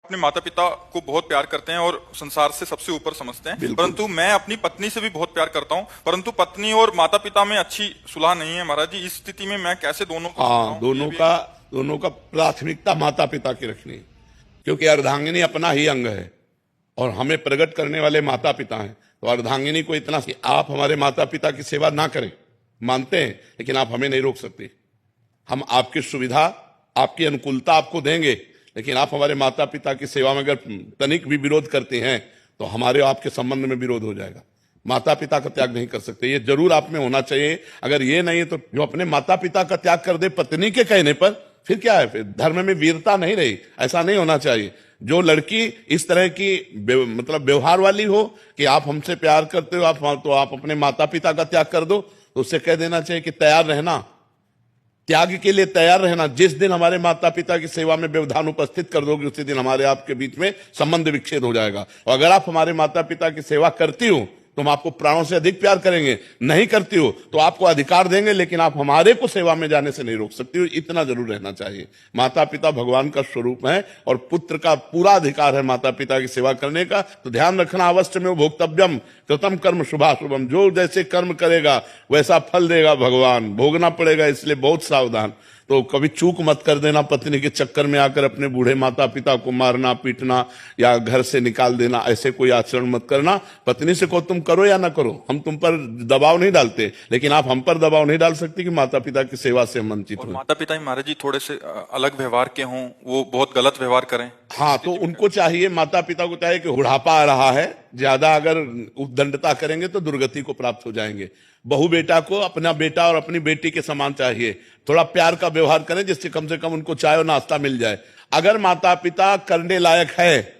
अपने माता पिता को बहुत प्यार करते हैं और संसार से सबसे ऊपर समझते हैं, परंतु मैं अपनी पत्नी से भी बहुत प्यार करता हूं, परंतु पत्नी और माता पिता में अच्छी सुलह नहीं है महाराज जी। इस स्थिति में मैं कैसे दोनों को हाँ, दोनों का प्राथमिकता माता पिता की रखनी है, क्योंकि अर्धांगिनी अपना ही अंग है और हमें प्रकट करने वाले माता पिता हैं। तो अर्धांगिनी को इतना कि आप हमारे माता पिता की सेवा ना करें, मानते हैं, लेकिन आप हमें नहीं रोक सकते। हम आपकी सुविधा, आपकी अनुकूलता आपको देंगे, लेकिन आप हमारे माता पिता की सेवा में अगर तनिक भी विरोध करते हैं तो हमारे आपके संबंध में विरोध हो जाएगा। माता पिता का त्याग नहीं कर सकते, ये जरूर आप में होना चाहिए। अगर ये नहीं है तो जो अपने माता पिता का त्याग कर दे पत्नी के कहने पर, फिर क्या है? फिर धर्म में वीरता नहीं रही। ऐसा नहीं होना चाहिए। जो लड़की इस तरह की मतलब व्यवहार वाली हो कि आप हमसे प्यार करते हो, तो आप अपने माता पिता का त्याग कर दो, तो उससे कह देना चाहिए कि तैयार रहना, त्याग के लिए तैयार रहना। जिस दिन हमारे माता पिता की सेवा में व्यवधान उपस्थित कर दोगे, उसी दिन हमारे आपके बीच में संबंध विच्छेद हो जाएगा। और अगर आप हमारे माता पिता की सेवा करती हो तो हम आपको प्राणों से अधिक प्यार करेंगे, नहीं करती हो तो आपको अधिकार देंगे, लेकिन आप हमारे को सेवा में जाने से नहीं रोक सकती हो। इतना जरूर रहना चाहिए। माता पिता भगवान का स्वरूप है और पुत्र का पूरा अधिकार है माता पिता की सेवा करने का। तो ध्यान रखना, अवश्य में भोक्तव्यम कृतम कर्म शुभाशुभम। जो जैसे कर्म करेगा वैसा फल देगा भगवान, भोगना पड़ेगा, इसलिए बहुत सावधान। तो कभी चूक मत कर देना पत्नी के चक्कर में आकर अपने बूढ़े माता पिता को मारना पीटना या घर से निकाल देना, ऐसे कोई आचरण मत करना। पत्नी से को तुम करो या ना करो, हम तुम पर दबाव नहीं डालते, लेकिन आप हम पर दबाव नहीं डाल सकते कि माता पिता की सेवा से वंचित हो। माता पिता ही महाराज जी थोड़े से अलग व्यवहार के हों, वो बहुत गलत व्यवहार करें। हाँ, तो उनको चाहिए, माता पिता को चाहिए कि बुढ़ापा आ रहा है, ज्यादा अगर उद्दंडता करेंगे तो दुर्गति को प्राप्त हो जाएंगे। बहू बेटा को अपना बेटा और अपनी बेटी के समान चाहिए। थोड़ा प्यार का व्यवहार करें जिससे कम से कम उनको चाय और नाश्ता मिल जाए। अगर माता पिता करने लायक है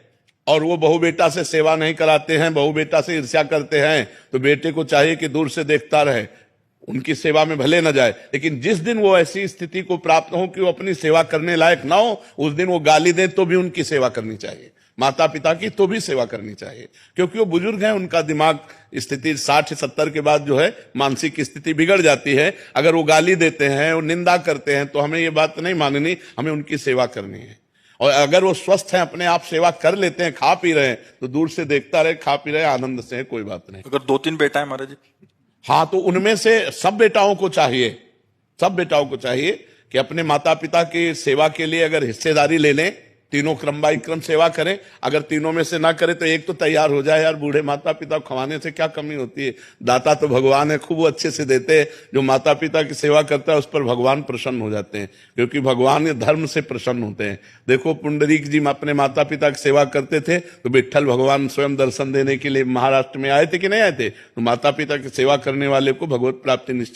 और वो बहू बेटा से सेवा नहीं कराते हैं, बहू बेटा से ईर्ष्या करते हैं, तो बेटे को चाहिए कि दूर से देखता रहे, उनकी सेवा में भले न जाए। लेकिन जिस दिन वो ऐसी स्थिति को प्राप्त हो कि वो अपनी सेवा करने लायक ना हो, उस दिन वो गाली दे तो भी उनकी सेवा करनी चाहिए। माता पिता की तो भी सेवा करनी चाहिए, क्योंकि वो बुजुर्ग हैं, उनका दिमाग स्थिति 60-70 के बाद जो है मानसिक स्थिति बिगड़ जाती है। अगर वो गाली देते हैं, वो निंदा करते हैं, तो हमें ये बात नहीं माननी, हमें उनकी सेवा करनी है। और अगर वो स्वस्थ हैं, अपने आप सेवा कर लेते हैं, खा पी रहे हैं, तो दूर से देखता रहे, खा पी रहे, आनंद से है, कोई बात नहीं। अगर 2-3 बेटा है महाराज जी, हाँ, तो उनमें से सब बेटाओं को चाहिए कि अपने माता पिता की सेवा के लिए अगर हिस्सेदारी ले लें, तीनों क्रम बाई क्रम सेवा करें। अगर तीनों में से ना करे तो एक तो तैयार हो जाए। यार, बूढ़े माता पिता खवाने से क्या कमी होती है? दाता तो भगवान है, खूब अच्छे से देते हैं। जो माता पिता की सेवा करता है उस पर भगवान प्रसन्न हो जाते हैं, क्योंकि भगवान धर्म से प्रसन्न होते हैं। देखो, पुंडरीक जी अपने माता पिता की सेवा करते थे तो विट्ठल भगवान स्वयं दर्शन देने के लिए महाराष्ट्र में आए थे कि नहीं आए थे? तो माता पिता की सेवा करने वाले को भगवत प्राप्ति निश्चित